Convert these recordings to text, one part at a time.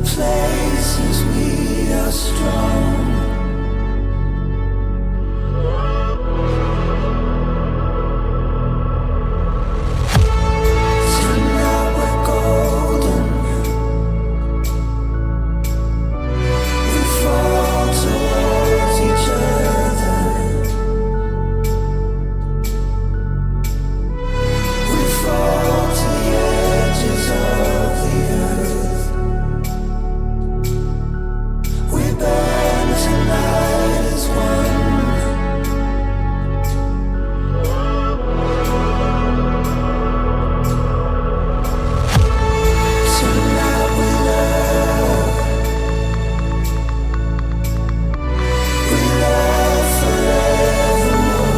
places we are strong. Tonight we're golden. We fall towards each other. We fall to the edges of the earth. We burn tonight as one. Tonight we love. We love forevermore.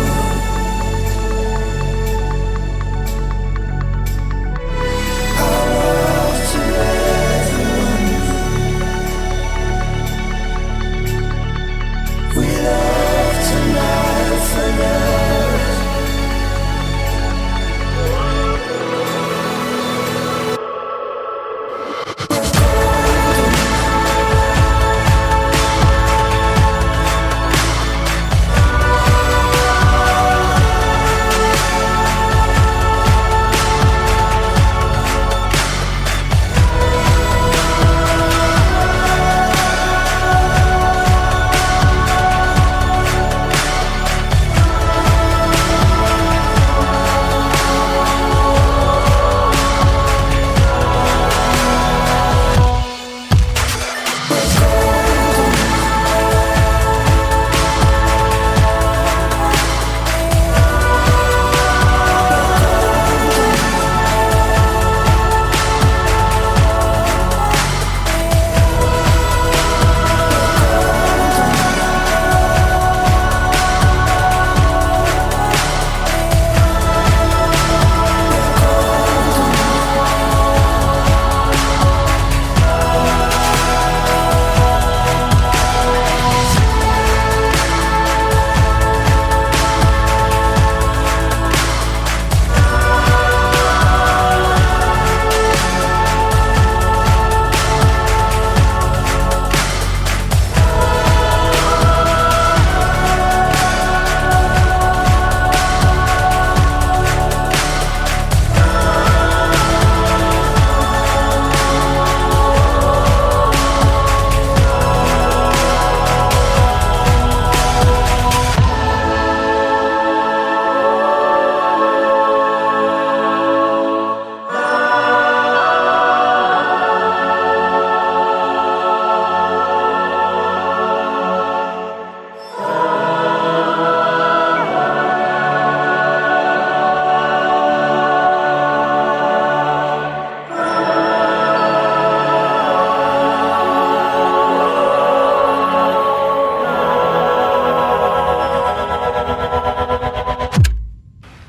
Our love to everyone. We love tonight for love.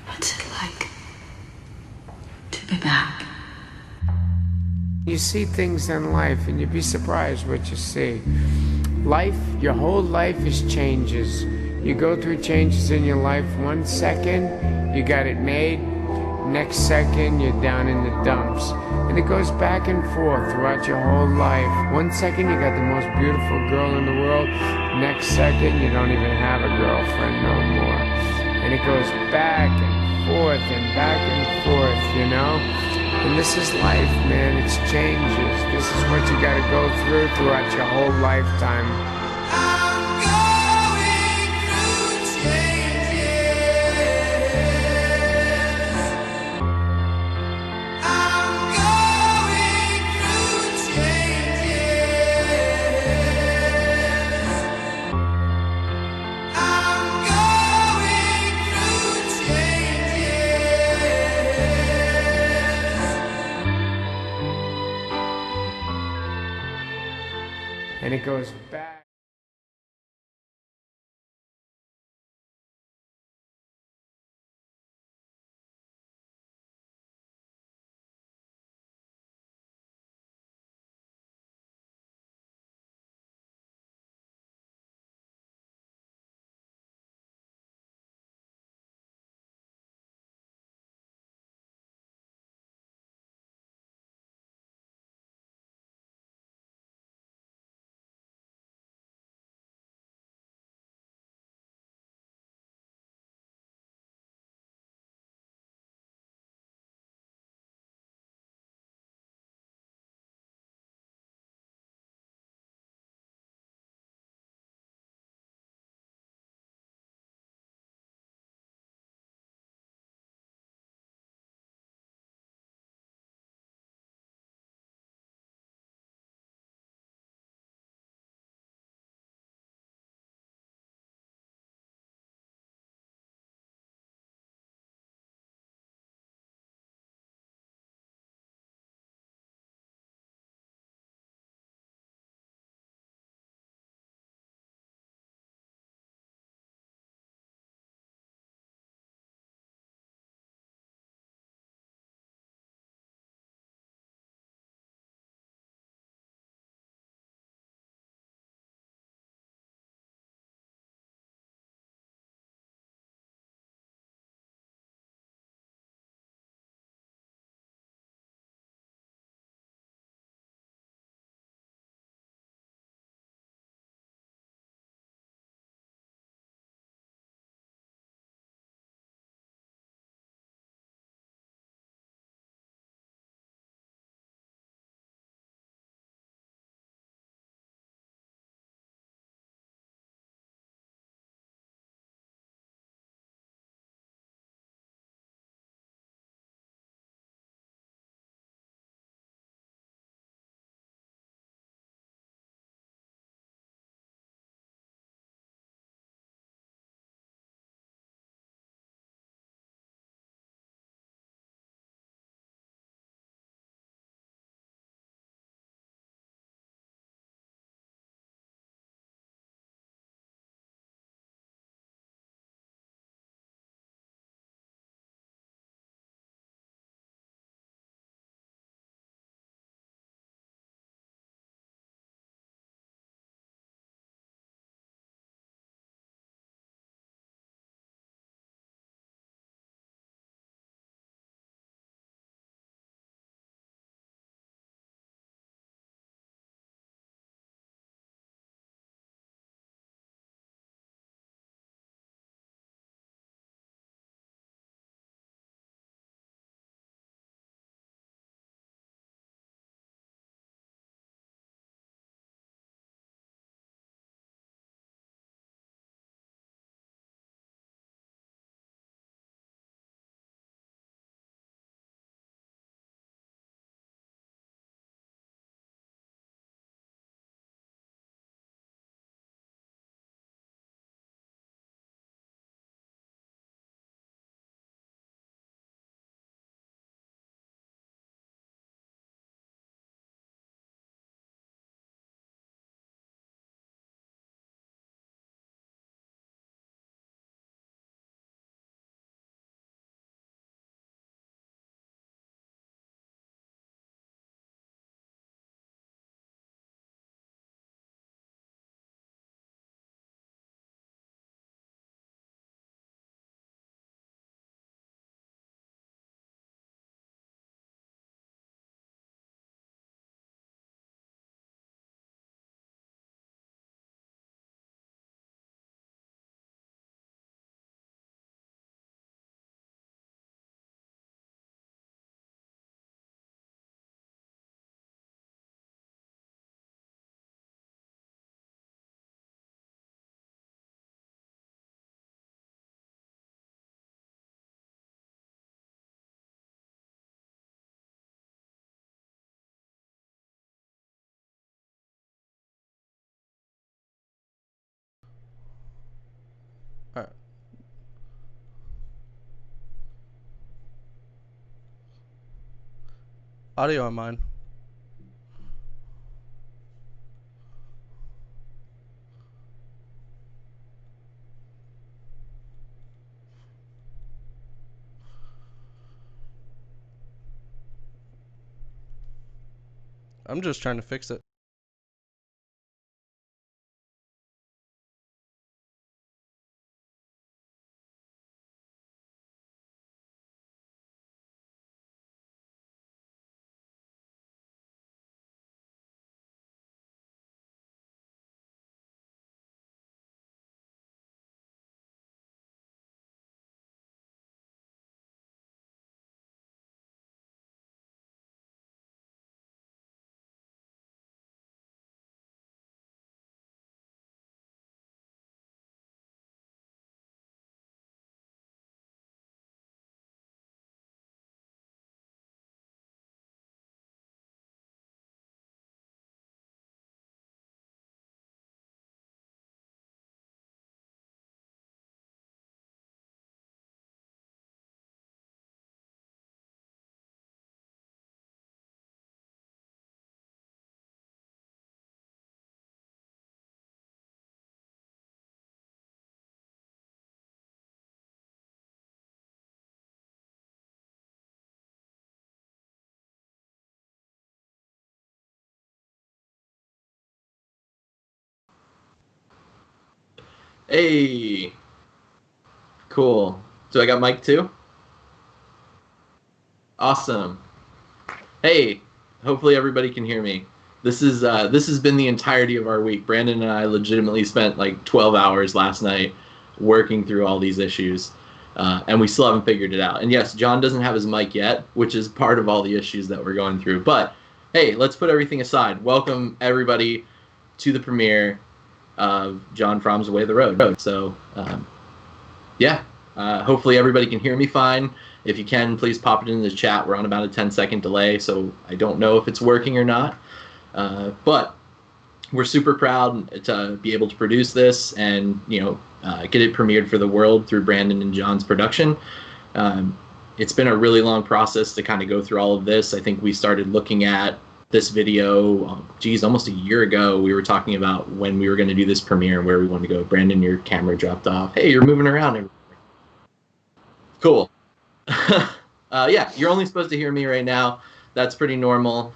What's it like to be back? You see things in life and you'd be surprised what you see. Life, your whole life is changes. You go through changes in your life. 1 second, you got it made. Next second, you're down in the dumps. And it goes back and forth throughout your whole life. 1 second, you got the most beautiful girl in the world. Next second, you don't even have a girlfriend no more. And it goes back and forth and back and forth, you know? And this is life, man. It's changes. This is what you gotta go through throughout your whole lifetime. I'm going through changes. I'm going through changes. I'm going through changes. And it goes back. audio on mine. I'm just trying to fix it. Hey, cool. So I got Mike too? Awesome. Hey, hopefully everybody can hear me. This has been the entirety of our week. Brandon and I legitimately spent like 12 hours last night working through all these issues. And we still haven't figured it out. And yes, Jon doesn't have his mic yet, which is part of all the issues that we're going through. But hey, let's put everything aside. Welcome everybody to the premiere of Jon Fromm's Way the Road. So yeah, hopefully everybody can hear me fine. If you can, please pop it in the chat. We're on about a 10-second delay, so I don't know if it's working or not. But we're super proud to be able to produce this and get it premiered for the world through Brandon and Jon's production. It's been a really long process to kind of go through all of this. I think we started looking at this video, almost a year ago. We were talking about when we were going to do this premiere and where we wanted to go. Brandon, your camera dropped off. Hey, you're moving around. Cool. Yeah, you're only supposed to hear me right now. That's pretty normal.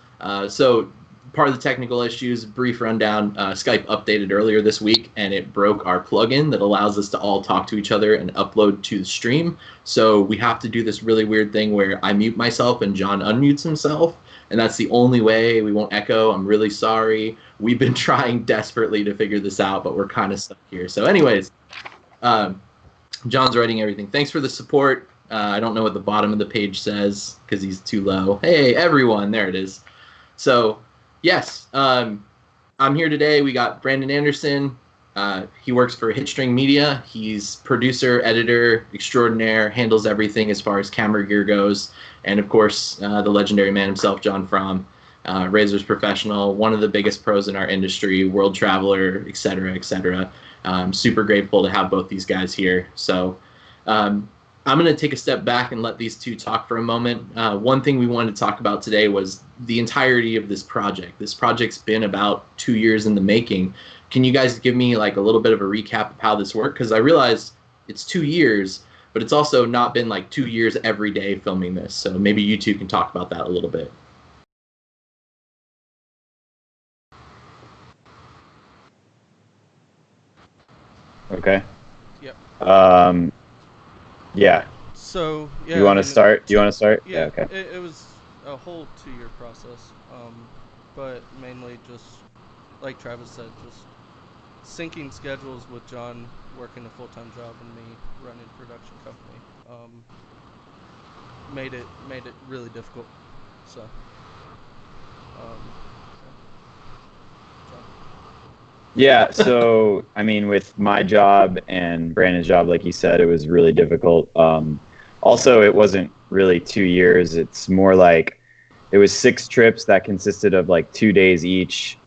So part of the technical issues, brief rundown, Skype updated earlier this week and it broke our plugin that allows us to all talk to each other and upload to the stream. So we have to do this really weird thing where I mute myself and Jon unmutes himself. And that's the only way we won't echo. I'm really sorry. We've been trying desperately to figure this out, but we're kind of stuck here. So anyways, Jon's writing everything. Thanks for the support. I don't know what the bottom of the page says because he's too low. Hey, everyone. There it is. So, yes, I'm here today. We got Brandon Andersen. He works for Hitstring Media. He's producer, editor extraordinaire, handles everything as far as camera gear goes. And, of course, the legendary man himself, Jon Fromm, Razor's professional, one of the biggest pros in our industry, world traveler, et cetera, et cetera. Super grateful to have both these guys here. So I'm going to take a step back and let these two talk for a moment. One thing we wanted to talk about today was the entirety of this project. This project's been about 2 years in the making. Can you guys give me like a little bit of a recap of how this worked? Because I realize it's 2 years, but it's also not been like 2 years every day filming this. So maybe you two can talk about that a little bit. Okay. Yep. Yeah. So yeah. You want to start? Do you want to start? Yeah. Okay. It was a whole 2-year process, but mainly just like Travis said, just syncing schedules with Jon working a full-time job and me running a production company made it really difficult. So. Jon. Yeah. So, I mean, with my job and Brandon's job, like you said, it was really difficult. Also, it wasn't really 2 years. It's more like it was 6 trips that consisted of like 2 days each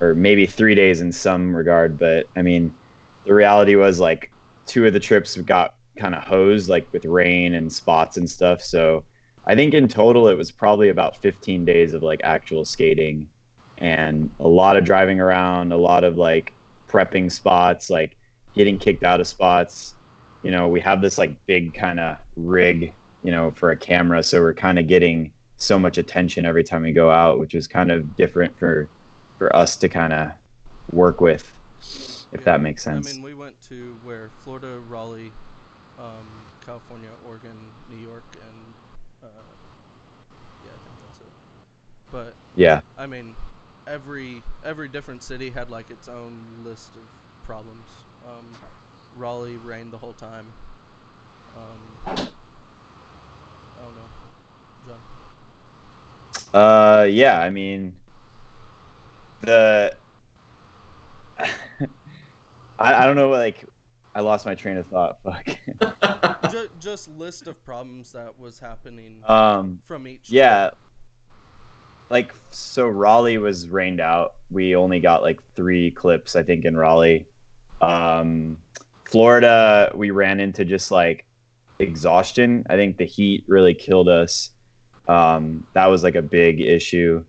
or maybe 3 days in some regard. But I mean, the reality was like 2 of the trips got kind of hosed, like with rain and spots and stuff. So I think in total it was probably about 15 days of like actual skating and a lot of driving around, a lot of like prepping spots, like getting kicked out of spots. You know, we have this like big kind of rig, you know, for a camera. So we're kind of getting so much attention every time we go out, which is kind of different for us to kind of work with, if that makes sense. I mean, we went to where Florida, Raleigh, California, Oregon, New York, and yeah, I think that's it. But yeah, I mean, every different city had like its own list of problems. Raleigh rained the whole time. I don't know, John. yeah, I mean, the I don't know, like, I lost my train of thought. Fuck. Just list of problems that was happening from each. Yeah. Trip. Like, so Raleigh was rained out. We only got like 3 clips, I think, in Raleigh. Florida, we ran into just like exhaustion. I think the heat really killed us. That was like a big issue.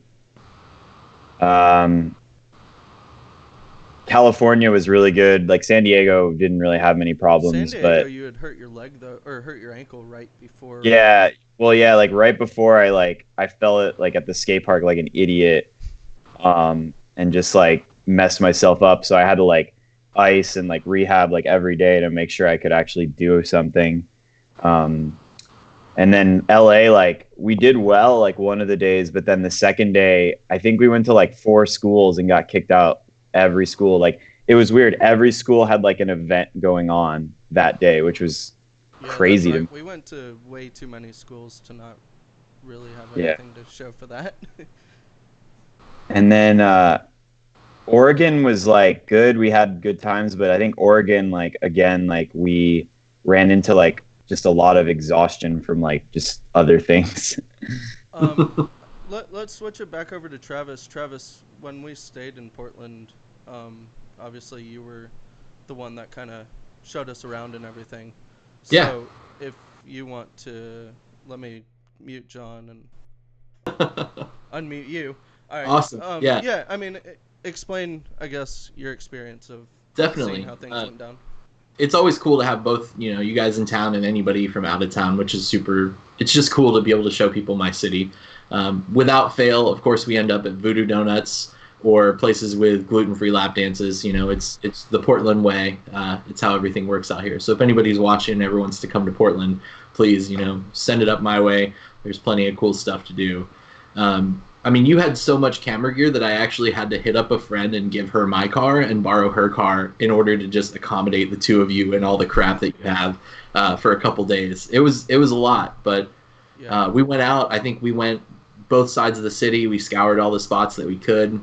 California was really good. Like San Diego didn't really have many problems. San Diego, but you had hurt your leg though, or hurt your ankle right before. Yeah, well, yeah, like right before I fell it like at the skate park like an idiot, and just like messed myself up. So I had to like ice and like rehab like every day to make sure I could actually do something. And then LA, like we did well like one of the days, but then the second day, I think we went to like 4 schools and got kicked out. Every school, like it was weird. Every school had like an event going on that day, which was crazy. Right. We went to way too many schools to not really have anything to show for that. And then Oregon was like good. We had good times, but I think Oregon, like again, like we ran into like just a lot of exhaustion from like just other things. Let's switch it back over to Travis. Travis, when we stayed in Portland, obviously you were the one that kind of showed us around and everything. So yeah. If you want to, let me mute John and unmute you. All right. Awesome. Yeah. Yeah. I mean, explain, I guess, your experience of definitely seeing how things went down. It's always cool to have both, you know, you guys in town and anybody from out of town, which is super. It's just cool to be able to show people my city. Without fail, of course, we end up at Voodoo Donuts or places with gluten-free lap dances. You know, it's the Portland way. It's how everything works out here. So if anybody's watching and ever wants to come to Portland, please, you know, send it up my way. There's plenty of cool stuff to do. I mean, you had so much camera gear that I actually had to hit up a friend and give her my car and borrow her car in order to just accommodate the two of you and all the crap that you have for a couple days. It was a lot, but we went out. I think we went both sides of the city. We scoured all the spots that we could.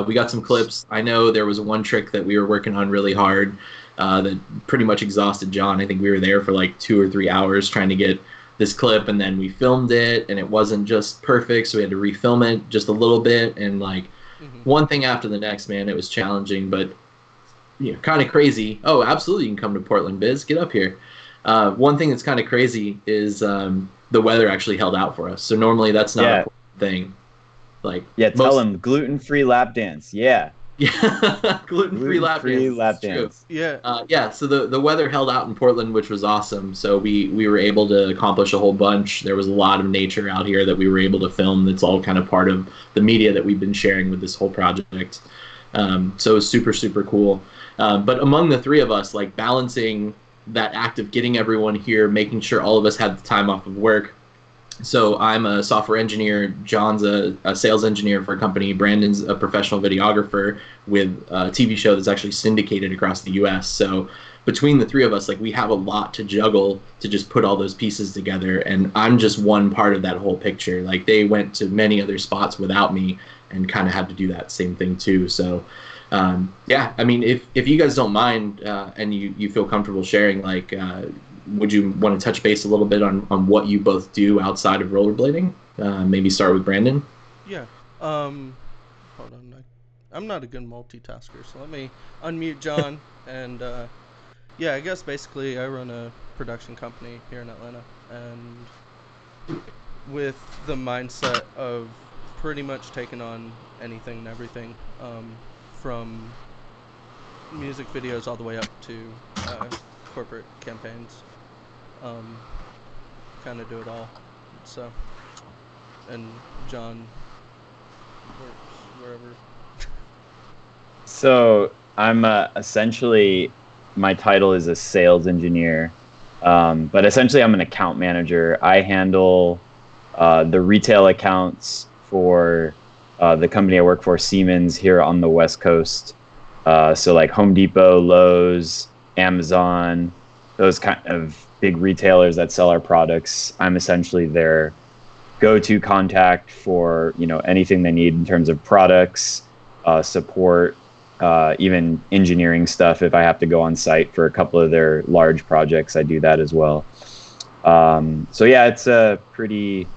We got some clips. I know there was one trick that we were working on really hard that pretty much exhausted John. I think we were there for like 2 or 3 hours trying to get this clip, and then we filmed it, and it wasn't just perfect, so we had to refilm it just a little bit, and like one thing after the next, man. It was challenging, but you know, kind of crazy. Oh, absolutely, you can come to Portland, Biz. Get up here. One thing that's kind of crazy is the weather actually held out for us. So normally that's not a thing. Like tell them gluten-free lap dance. Yeah, gluten-free lap dance. Yeah. So the weather held out in Portland, which was awesome. So we were able to accomplish a whole bunch. There was a lot of nature out here that we were able to film. That's all kind of part of the media that we've been sharing with this whole project. So it was super, super cool. But among the 3 of us, like balancing that act of getting everyone here, making sure all of us had the time off of work. So I'm a software engineer. John's a sales engineer for a company. Brandon's a professional videographer with a TV show that's actually syndicated across the U.S. So between the 3 of us, like we have a lot to juggle to just put all those pieces together. And I'm just one part of that whole picture. Like they went to many other spots without me and kind of had to do that same thing too. So yeah, I mean, if you guys don't mind and you feel comfortable sharing, like would you want to touch base a little bit on what you both do outside of rollerblading? Maybe start with Brandon. Yeah. Hold on. I'm not a good multitasker, so let me unmute John. And yeah, I guess basically I run a production company here in Atlanta, and with the mindset of pretty much taking on anything and everything, from music videos all the way up to corporate campaigns. Kind of do it all. So, and John works wherever. So I'm essentially, my title is a sales engineer, but essentially I'm an account manager. I handle the retail accounts for the company I work for, Siemens, here on the West Coast. So like Home Depot, Lowe's, Amazon, those kind of big retailers that sell our products. I'm essentially their go-to contact for, you know, anything they need in terms of products, support, even engineering stuff. If I have to go on site for a couple of their large projects, I do that as well. So yeah, it's a pretty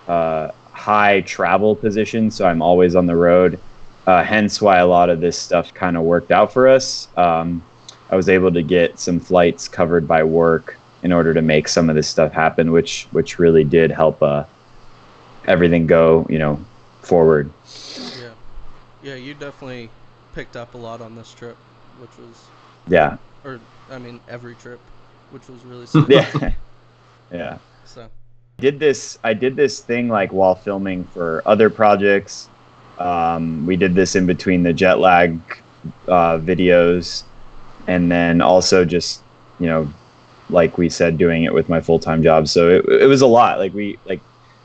high travel position, so I'm always on the road. Hence why a lot of this stuff kind of worked out for us. I was able to get some flights covered by work in order to make some of this stuff happen, which really did help everything go, you know, forward. Yeah, you definitely picked up a lot on this trip, which was every trip, which was really sick. Yeah. So I did this thing like while filming for other projects. We did this in between the jet lag videos, and then also just, you know, like we said, doing it with my full-time job. So it was a lot. Like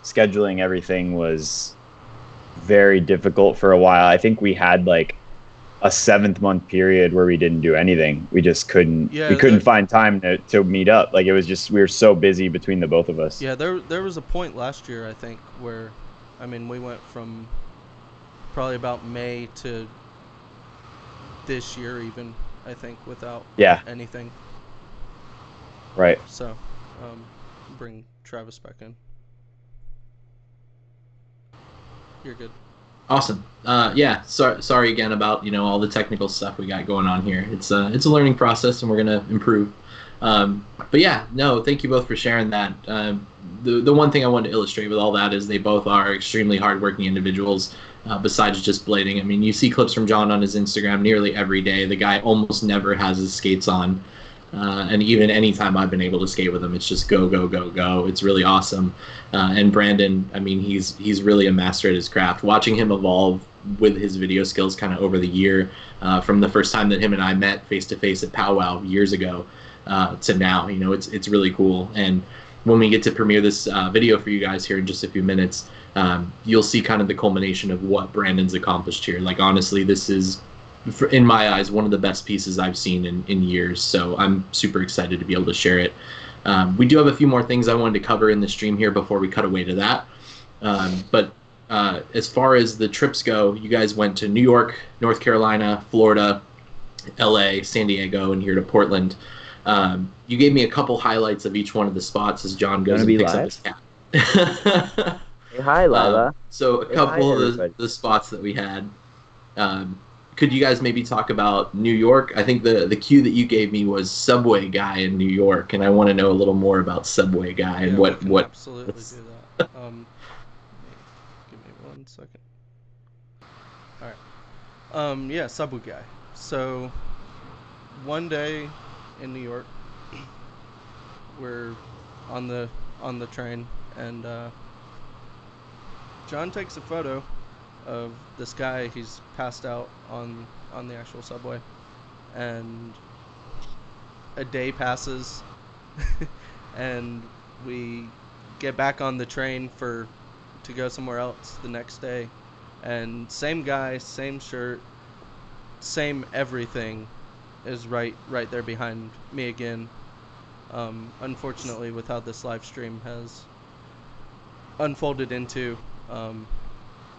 scheduling everything was very difficult for a while. I think we had like a 7-month period where we didn't do anything. We just couldn't find time to meet up. Like, it was just, we were so busy between the both of us. Yeah, there was a point last year, I think, where, I mean, we went from probably about May to this year even, I think, without anything. Right. So, bring Travis back in. You're good. Awesome. Sorry again about, you know, all the technical stuff we got going on here. It's a learning process, and we're gonna improve. But yeah, no, thank you both for sharing that. The one thing I wanted to illustrate with all that is they both are extremely hardworking individuals. Besides just blading, I mean, you see clips from Jon on his Instagram nearly every day. The guy almost never has his skates on. And even anytime I've been able to skate with him, it's just go, go, go, go. It's really awesome. And Brandon, I mean, he's really a master at his craft. Watching him evolve with his video skills kind of over the year, from the first time that him and I met face-to-face at Powwow years ago to now, you know, it's really cool. And when we get to premiere this video for you guys here in just a few minutes, you'll see kind of the culmination of what Brandon's accomplished here. Like, honestly, this is, in my eyes, one of the best pieces I've seen in years. So I'm super excited to be able to share it. We do have a few more things I wanted to cover in the stream here before we cut away to that. But as far as the trips go, you guys went to New York, North Carolina, Florida, LA, San Diego, and here to Portland. You gave me a couple highlights of each one of the spots as Jon goes and picks up his cat. Hey, hi, Lila. So a couple of the spots that we had. Could you guys maybe talk about New York? I think the cue that you gave me was Subway Guy in New York, and I want to know a little more about Subway Guy and what. Absolutely do that. Give me 1 second. All right. Yeah, Subway Guy. So one day in New York, we're on the train, and Jon takes a photo of this guy. He's passed out on the actual subway, and a day passes and we get back on the train to go somewhere else the next day, and same guy, same shirt, same everything is right there behind me again. Unfortunately, with how this live stream has unfolded into,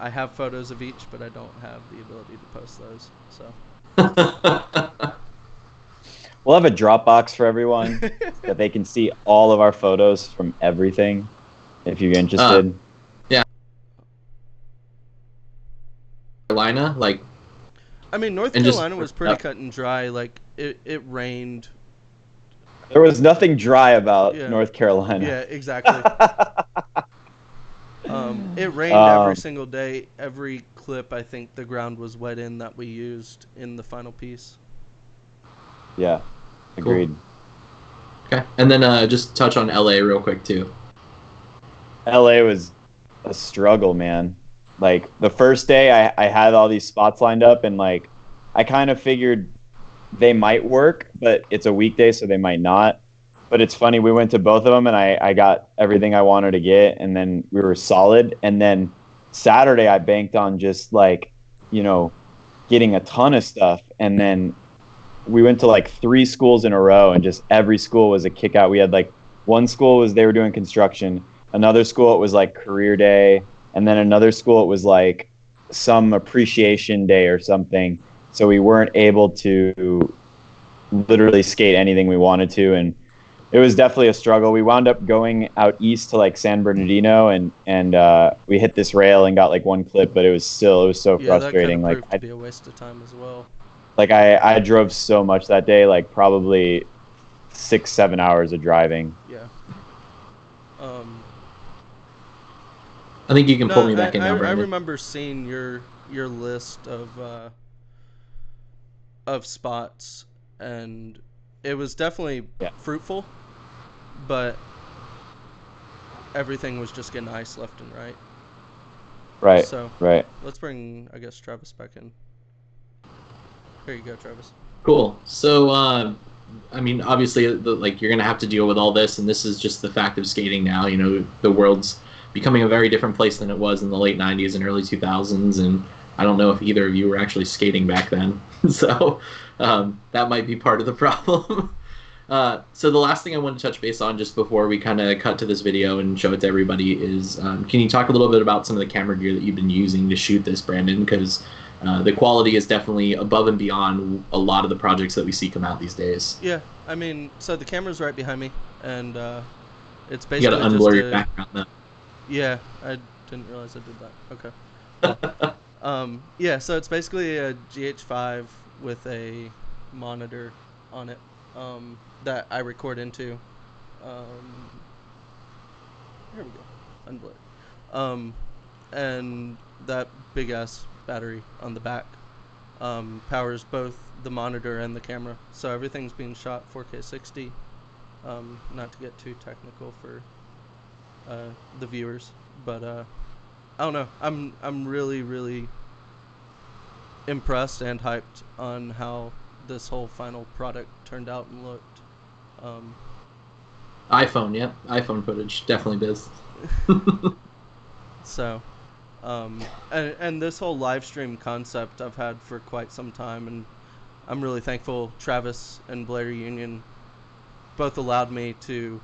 I have photos of each, but I don't have the ability to post those. So we'll have a Dropbox for everyone that they can see all of our photos from everything, if you're interested. Yeah. Carolina, like. I mean, North Carolina was pretty cut and dry. Like, it rained. There was nothing dry about North Carolina. Yeah, exactly. It rained every single day. Every clip, I think the ground was wet in that we used in the final piece. Yeah, agreed. Cool. Okay, and then just touch on LA real quick too. LA was a struggle, man. Like the first day I had all these spots lined up, and like I kind of figured they might work, but it's a weekday, so they might not. But it's funny, we went to both of them, and I got everything I wanted to get, and then we were solid. And then Saturday I banked on just like, getting a ton of stuff. And then we went to like 3 schools in a row, and just every school was a kick out. We had like one school was they were doing construction, another school it was like career day, and then another school it was like some appreciation day or something. So we weren't able to literally skate anything we wanted to, and it was definitely a struggle. We wound up going out east to like San Bernardino, and we hit this rail and got like one clip, but it was so frustrating. That like proved to be a waste of time as well. Like I drove so much that day, like probably 6-7 hours of driving. Yeah. I think you can pull me back in now, I Brandon. remember seeing your list of spots, and it was definitely fruitful, but everything was just getting ice left and right. Right. So right. Let's bring, I guess, Travis back in. Here you go, Travis. Cool. So, I mean, obviously, like you're gonna have to deal with all this, and this is just the fact of skating now. The world's becoming a very different place than it was in the late '90s and early 2000s, and I don't know if either of you were actually skating back then. So that might be part of the problem. So the last thing I want to touch base on just before we kind of cut to this video and show it to everybody is, can you talk a little bit about some of the camera gear that you've been using to shoot this, Brandon? Because the quality is definitely above and beyond a lot of the projects that we see come out these days. Yeah, I mean, so the camera's right behind me, and it's basically You got to unblur your background though. Yeah, I didn't realize I did that. Okay. Yeah, so it's basically a GH5 with a monitor on it that I record into. Here we go. Unblur. And that big ass battery on the back powers both the monitor and the camera. So everything's being shot 4K 60. Not to get too technical for the viewers, but I don't know. I'm really impressed and hyped on how this whole final product turned out and looked. iPhone, yeah, iPhone footage, definitely biz. So, and this whole live stream concept I've had for quite some time, and I'm really thankful Travis and Blair Union both allowed me to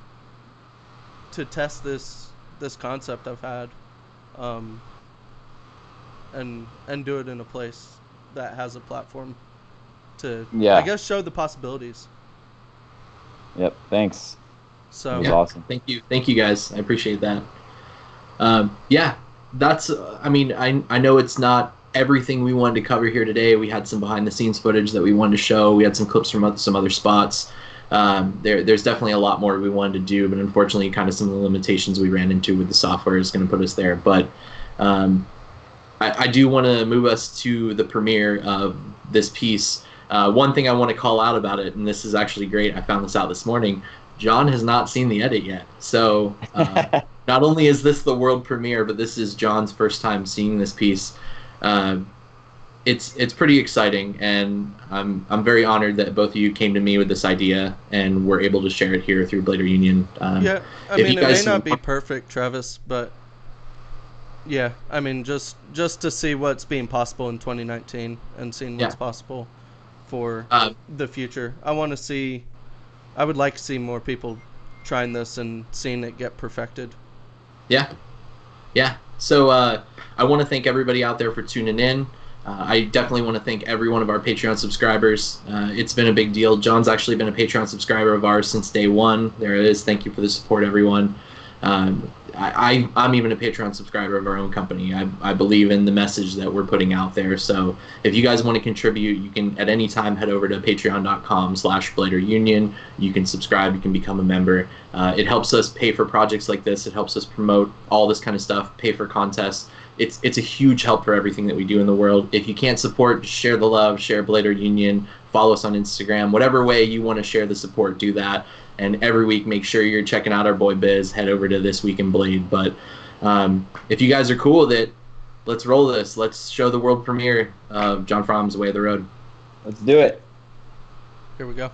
test this concept I've had, and do it in a place that has a platform to, I guess, show the possibilities. Yep. Thanks. So that was awesome. Thank you guys. I appreciate that. Yeah, that's. I mean, I know it's not everything we wanted to cover here today. We had some behind the scenes footage that we wanted to show. We had some clips from some other spots. There's definitely a lot more we wanted to do, but unfortunately, kind of some of the limitations we ran into with the software is going to put us there. But I do want to move us to the premiere of this piece. One thing I want to call out about it, and this is actually great, I found this out this morning, Jon has not seen the edit yet. So not only is this the world premiere, but this is Jon's first time seeing this piece. It's pretty exciting, and I'm very honored that both of you came to me with this idea and were able to share it here through Blader Union. Yeah, I mean, it may not be perfect, Travis, but yeah, I mean, just to see what's being possible in 2019 and seeing what's possible for the future. I would like to see more people trying this and seeing it get perfected. Yeah. So I want to thank everybody out there for tuning in. I definitely want to thank every one of our Patreon subscribers. It's been a big deal. Jon's actually been a Patreon subscriber of ours since day one. There it is. Thank you for the support, everyone. I'm even a Patreon subscriber of our own company. I believe in the message that we're putting out there. So if you guys want to contribute, you can at any time head over to patreon.com/bladerunion. You can subscribe, you can become a member. It helps us pay for projects like this. It helps us promote all this kind of stuff, pay for contests. It's a huge help for everything that we do in the world. If you can't support, share the love, share Blader Union, follow us on Instagram. Whatever way you want to share the support, do that. And every week, make sure you're checking out our boy Biz. Head over to This Week in Blade. But if you guys are cool with it, let's roll this. Let's show the world premiere of Jon Fromm's Way of the Road. Let's do it. Here we go.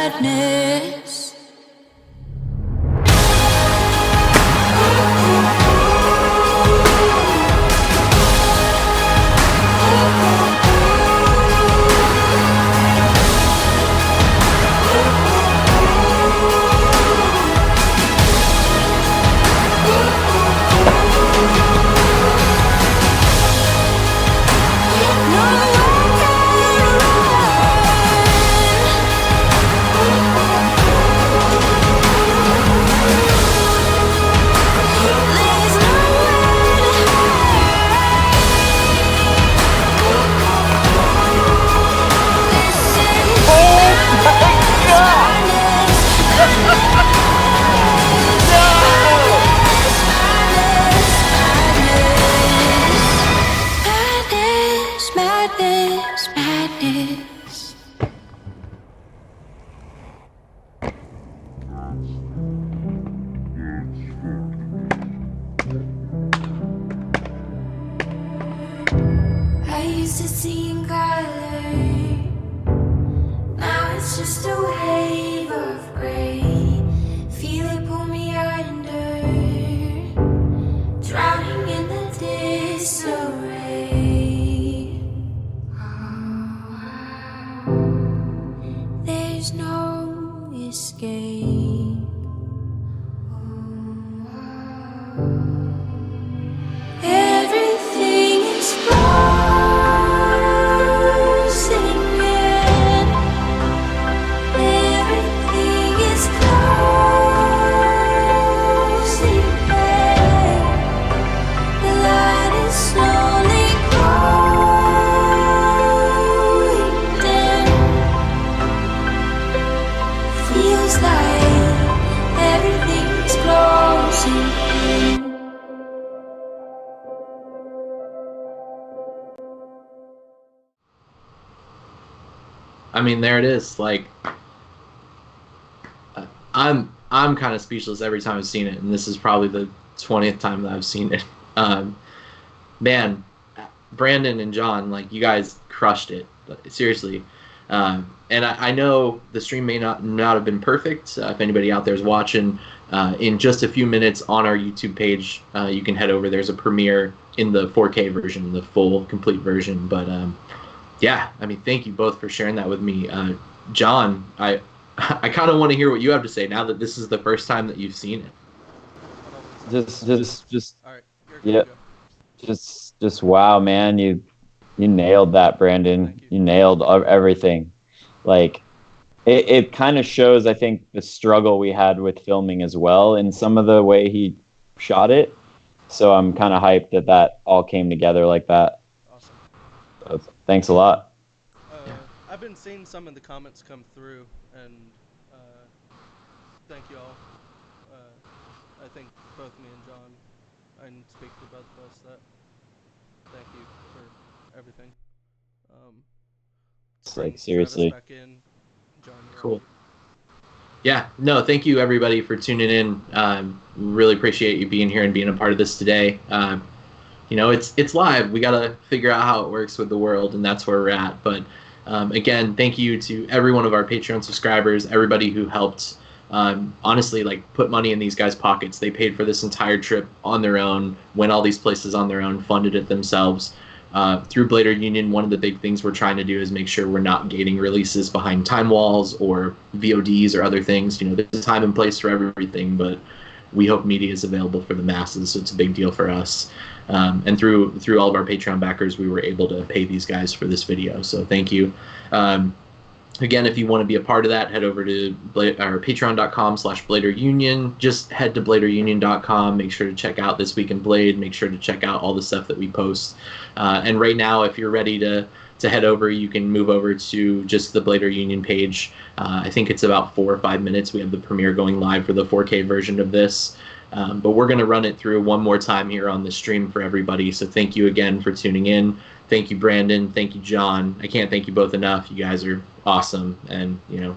madness. Madness, madness. I used to see in color, now it's just a wave of gray. Feel it pull me under, drowning in the disarray. There's no escape. Everything is closing in. Everything is closing in. The light is slowly growing dim. Feels like everything's closing in. I mean, there it is. Like, I'm kind of speechless every time I've seen it, and this is probably the 20th time that I've seen it. Man, Brandon and Jon, like, you guys crushed it, seriously. And I know the stream may not have been perfect. If anybody out there is watching, in just a few minutes on our YouTube page, you can head over. There's a premiere in the 4K version, the full, complete version. But yeah, I mean, thank you both for sharing that with me. Jon, I kind of want to hear what you have to say now that this is the first time that you've seen it. Just All right. yeah, just wow, man, you nailed that, Brandon. Thank you. You nailed everything. Like, it kind of shows, I think, the struggle we had with filming as well, and some of the way he shot it. So I'm kind of hyped that all came together like that. Awesome. So thanks a lot. I've been seeing some of the comments come through, and thank you all. I think both me and Jon, I can speak for both of us that thank you for everything. It's Bring like, seriously. Travis back in. Jon, you're Cool. on mute. Yeah, no, thank you everybody for tuning in. Really appreciate you being here and being a part of this today. You know, it's live. We got to figure out how it works with the world, and that's where we're at. But again, thank you to every one of our Patreon subscribers, everybody who helped, honestly, like, put money in these guys' pockets. They paid for this entire trip on their own, went all these places on their own, funded it themselves. Through Blader Union, one of the big things we're trying to do is make sure we're not gating releases behind time walls or VODs or other things. You know, there's a time and place for everything, but we hope media is available for the masses, so it's a big deal for us. And through all of our Patreon backers, we were able to pay these guys for this video, so thank you. Again, if you want to be a part of that, head over to patreon.com/BladerUnion. Just head to BladerUnion.com. Make sure to check out This Week in Blade. Make sure to check out all the stuff that we post. And right now, if you're ready to head over, you can move over to just the Blader Union page. I think it's about 4 or 5 minutes. We have the premiere going live for the 4K version of this. But we're going to run it through one more time here on the stream for everybody. So thank you again for tuning in. Thank you, Brandon. Thank you, Jon. I can't thank you both enough. You guys are awesome. And, you know,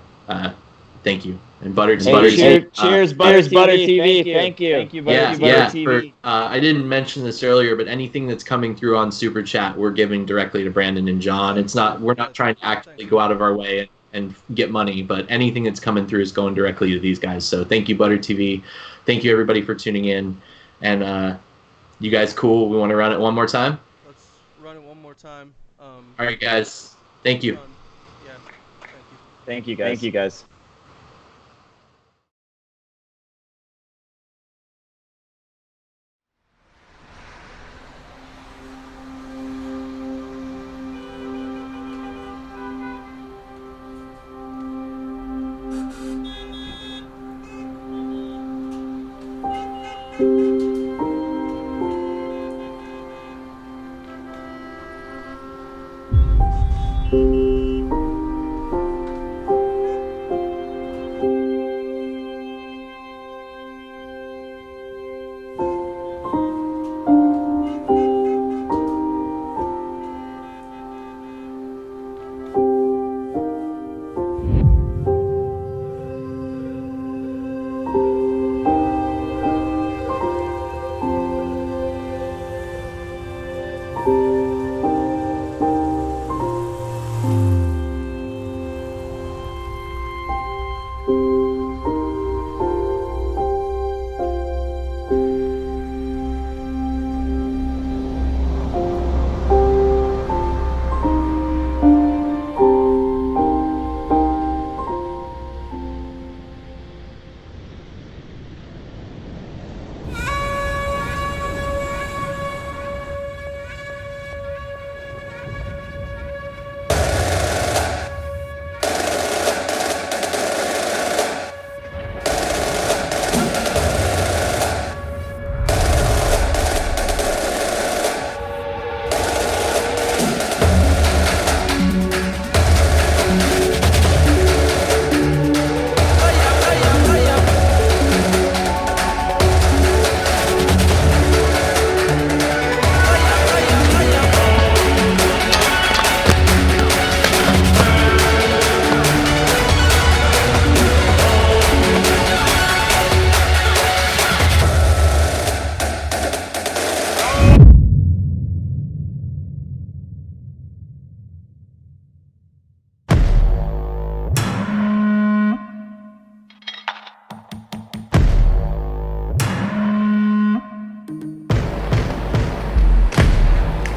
thank you. And Butter Cheers, Butter TV. Thank you. Thank you, Butter TV. I didn't mention this earlier, but anything that's coming through on Super Chat, we're giving directly to Brandon and Jon. We're not trying to actively go out of our way and get money, but anything that's coming through is going directly to these guys. So thank you, Butter TV. Thank you, everybody, for tuning in. And you guys cool? We want to run it one more time? Let's run it one more time. All right, guys. Thank you. Yeah, thank you. Thank you, guys. Thank you, guys.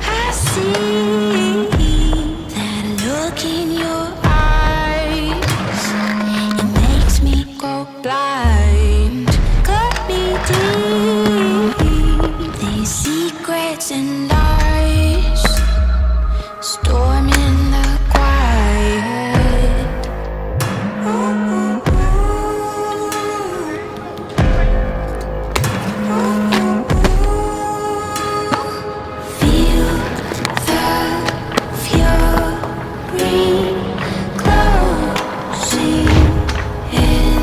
I see that look in your eyes. It makes me go blind. Cut me deep. These secrets and lies. Storm in the quiet. Feel the fury closing in.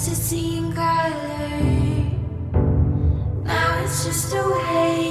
used to seeing color. Now it's just a wave